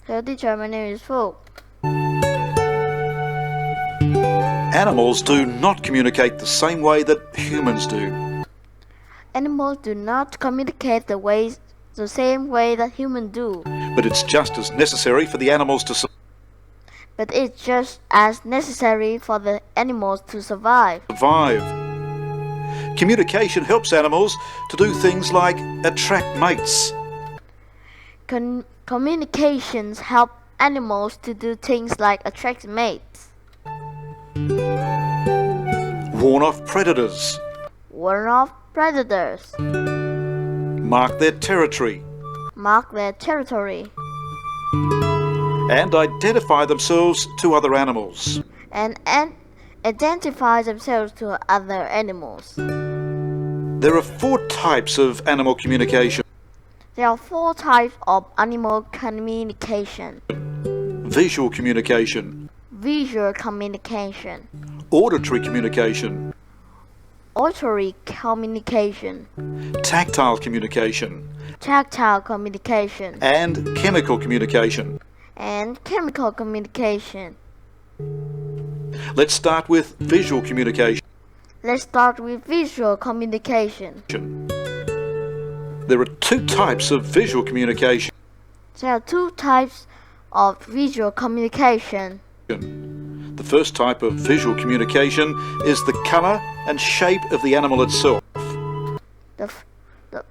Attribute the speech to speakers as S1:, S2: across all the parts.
S1: Hello teacher, my name is Fu.
S2: Animals do not communicate the same way that humans do.
S1: Animals do not communicate the same way that humans do.
S2: But it's just as necessary for the animals to
S1: But it's just as necessary for the animals to survive.
S2: survive. Communication helps animals to do things like attract mates,
S1: Communications help animals to do things like attract mates,
S2: warn off predators,
S1: warn off predators,
S2: mark their territory,
S1: mark their territory,
S2: and identify themselves to other animals.
S1: and identify themselves to other animals.
S2: There are 4 types of animal communication.
S1: There are 4 types of animal communication:
S2: Visual communication,
S1: visual communication,
S2: auditory communication,
S1: auditory communication,
S2: tactile communication,
S1: tactile communication,
S2: and chemical communication.
S1: and chemical communication.
S2: Let's start with visual communication.
S1: Let's start with visual communication.
S2: There are 2 types of visual communication.
S1: There are 2 types of visual communication.
S2: The first type of visual communication is the color and shape of the animal itself.
S1: The, f- the,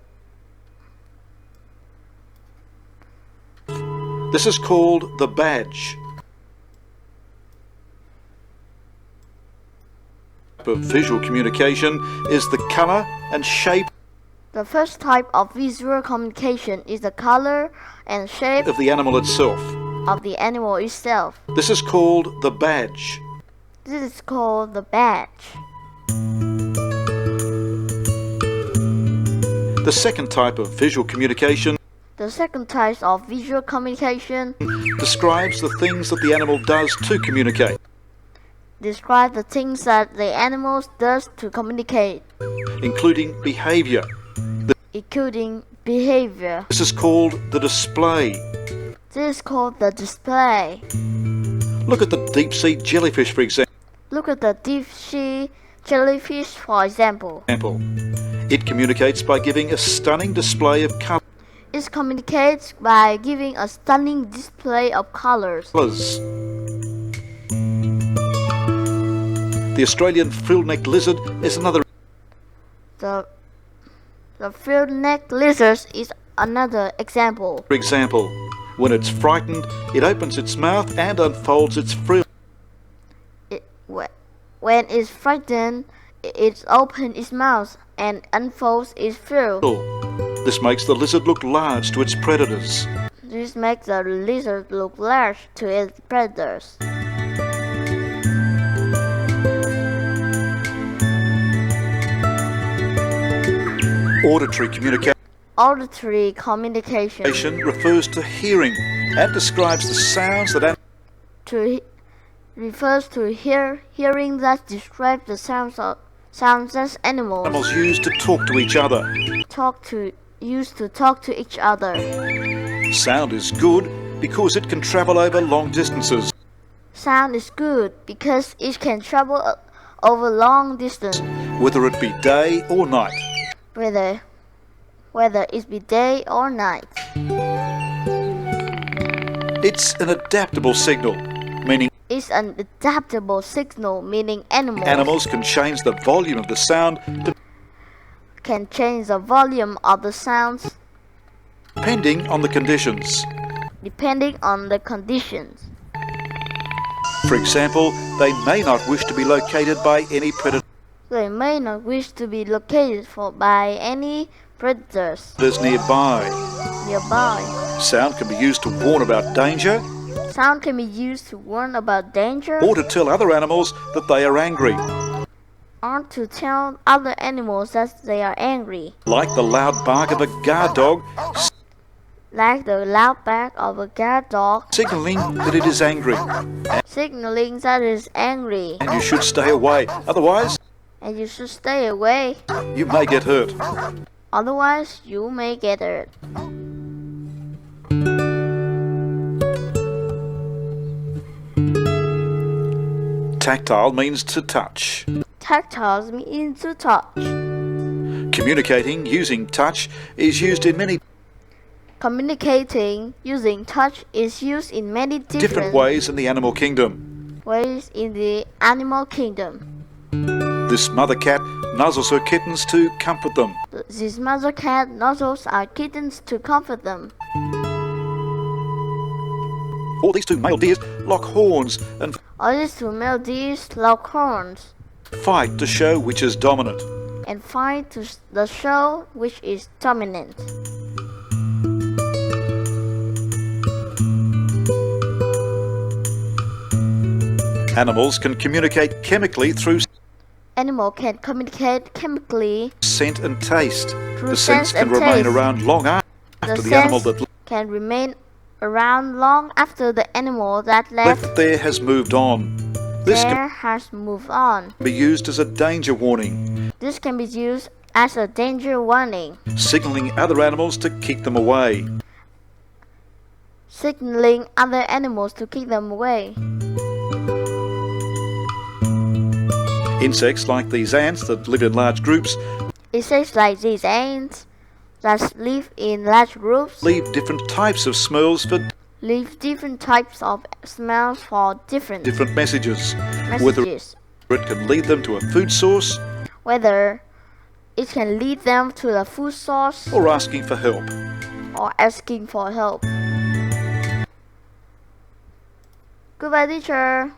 S2: This is called the badge. Of visual communication is the color and shape
S1: the first type of visual communication is the color and shape
S2: of the animal itself.
S1: of the animal itself.
S2: This is called the badge.
S1: This is called the badge.
S2: The second type of visual communication
S1: The second type of visual communication
S2: describes the things that the animal does to communicate,
S1: describes the things that the animal does to communicate,
S2: including behavior.
S1: including behavior.
S2: This is called the display.
S1: This is called the display.
S2: Look at the deep sea jellyfish, for example.
S1: Look at the deep sea jellyfish, for example.
S2: It communicates by giving a stunning display of
S1: It communicates by giving a stunning display of colors.
S2: colours. The Australian frilled-necked lizard is another.
S1: The field-necked lizard is another example.
S2: For example, when it's frightened, it opens its mouth and unfolds its frill.
S1: When it's frightened, it opens its mouth and unfolds its frill.
S2: This makes the lizard look large to its predators.
S1: This makes the lizard look large to its predators.
S2: Auditory communication
S1: Auditory communication
S2: refers to hearing and describes the sounds that
S1: refers to hearing that describes the sounds that animals
S2: use to talk to each other.
S1: Used to talk to each other.
S2: Sound is good because it can travel over long distances.
S1: Sound is good because it can travel over long distance,
S2: whether it be day or night.
S1: Whether it be day or night.
S2: It's an adaptable signal, meaning
S1: It's an adaptable signal, meaning
S2: animals can change the volume of the sound
S1: can change the volume of the sounds
S2: depending on the conditions.
S1: depending on the conditions.
S2: For example, they may not wish to be located by any predator
S1: They may not wish to be located by any predators
S2: nearby.
S1: nearby.
S2: Sound can be used to warn about danger
S1: Sound can be used to warn about danger
S2: or to tell other animals that they are angry,
S1: or to tell other animals that they are angry,
S2: like the loud bark of a guard dog
S1: like the loud bark of a guard dog,
S2: signaling that it is angry
S1: signaling that it is angry,
S2: and you should stay away. Otherwise,
S1: and you should stay away.
S2: you may get hurt.
S1: Otherwise, you may get hurt.
S2: Tactile means to touch.
S1: Tactile means to touch.
S2: Communicating using touch is used in many
S1: Communicating using touch is used in many
S2: different ways in the animal kingdom.
S1: ways in the animal kingdom.
S2: This mother cat nuzzles her kittens to comfort them.
S1: This mother cat nuzzles our kittens to comfort them.
S2: All these two male deers lock horns and
S1: All these two male deers lock horns
S2: fight to show which is dominant.
S1: and fight to the show which is dominant.
S2: Animals can communicate chemically through
S1: Animal can communicate chemically
S2: scent and taste.
S1: through
S2: The scents
S1: sense
S2: can
S1: and
S2: remain
S1: taste.
S2: around long after
S1: The
S2: the animal
S1: sense
S2: that
S1: can remain around long after the animal that left
S2: left there has moved on. This can
S1: there has moved on.
S2: be used as a danger warning,
S1: This can be used as a danger warning,
S2: signaling other animals to keep them away.
S1: signaling other animals to keep them away.
S2: Insects like these ants that live in large groups
S1: Insects like these ants that live in large groups
S2: leave different types of smells for
S1: leave different types of smells for different
S2: different messages. Whether
S1: messages.
S2: it can lead them to a food source
S1: Whether it can lead them to the food source
S2: or asking for help.
S1: or asking for help. Goodbye, teacher.